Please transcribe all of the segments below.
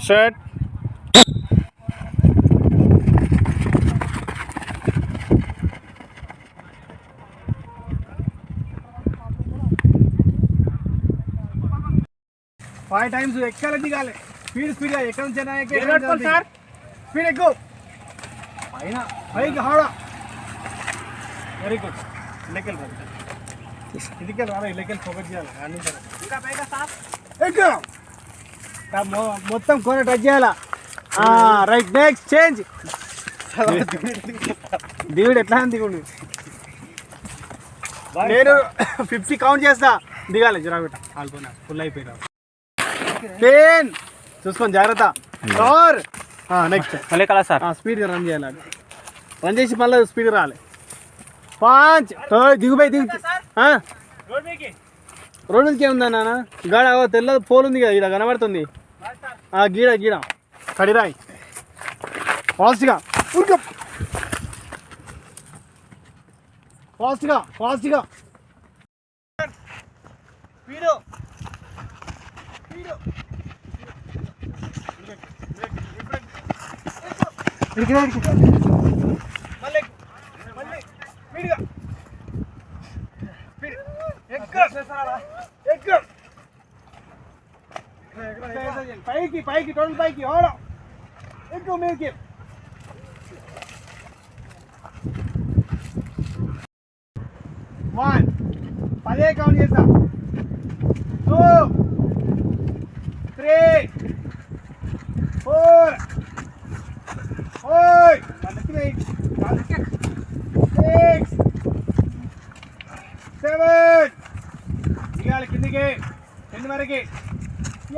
Set. Five times ఎక్కాలి దిగాలి speed గా ఎక్కడ నుంచి సార్ స్పీడ్ ఎక్కువ పైన పైకి హాడా వెరీ గుడ్ ఇదికెళ్ళి రారా ఇళ్ళకెళ్ళి ఫోకస్ చేయాలి ఇంకా పైగా సార్ ఎక్కువ మొత్తం కొన టచ్ చేయాలా రైట్ నెక్స్ట్ చేంజ్ దిగుడు ఎట్లా దిగుడు నేను 50 కౌంట్ చేస్తా దిగాలి జరాబెట్ట ఆల్పోయినా ఫుల్ అయిపోయినా పెయిన్ చూసుకోండి జాగ్రత్త సార్ నెక్స్ట్ మళ్ళీ కదా సార్ స్పీడ్గా రన్ చేయాలి రన్ చేసి మళ్ళీ స్పీడ్గా రావాలి 5 దిగుపోయి దిగు రోడ్ మీదకి ఏముందా నాన్న గాడ తెల్ల పోల్ ఉంది కదా ఇక్కడ కనబడుతుంది గీడ గీడ కడిరాయి ఫాస్ట్గా ఉరుకు ఫాస్ట్గా ఫాస్ట్గా స్పీడు మళ్ళీ మళ్ళీ స్పీడ్గా పైకి పైకి టోటల్ పైకి ఓడం ఎక్కువ మీదకి వన్ 10 కౌంట్ చేస్తా 2 3 4 6 7 దిగాలి కిందికి కింది వరకు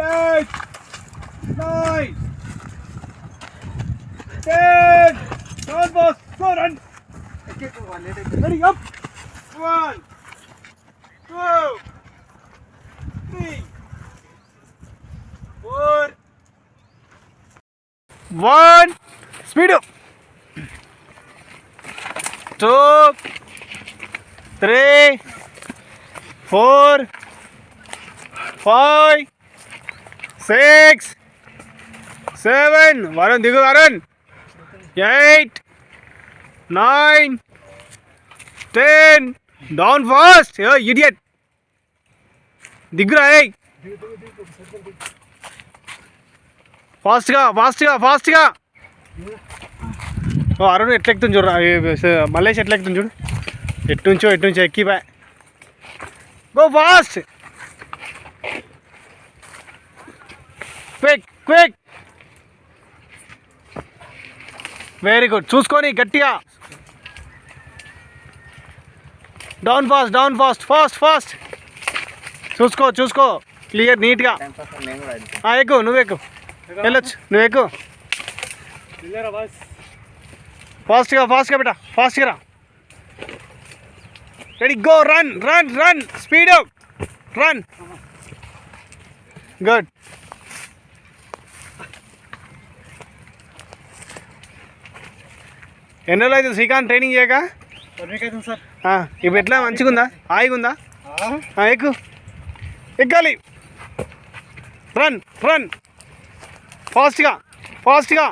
8 9 10 down boss go run ready up 1 2 3 4 1 speed 2 3 4 5 6 7 Varun దిగు వరుణ్ 8 9 10 డౌన్ ఫాస్ట్ ఇడియట్ దిగురా ఫాస్ట్గా ఫాస్ట్గా ఫాస్ట్గా అరుణ్ ఎట్లా ఎక్కుతుంది చూడు మల్లేష్ ఎట్లా ఎక్కుతుంది చూడు ఎట్టుంచో ఎక్కిపా go fast quick quick very good చూసుకొని గట్టిగా డౌన్ ఫాస్ట్ ఫాస్ట్ ఫాస్ట్ చూసుకో క్లియర్ నీట్గా ఎక్కు నువ్వు ఎక్కు వెళ్ళొచ్చు నువ్వు ఎక్కు ఫాస్ట్గా బేటా ఫాస్ట్గా రా ready go run speed run good ఎన్ని రోజులు అయితే శ్రీకాంత్ ట్రైనింగ్ చేయక సార్ ఇప్పుడు ఎట్లా మంచిగా ఉందా హాయిగా ఉందా ఎక్కాలి రన్ ఫాస్ట్గా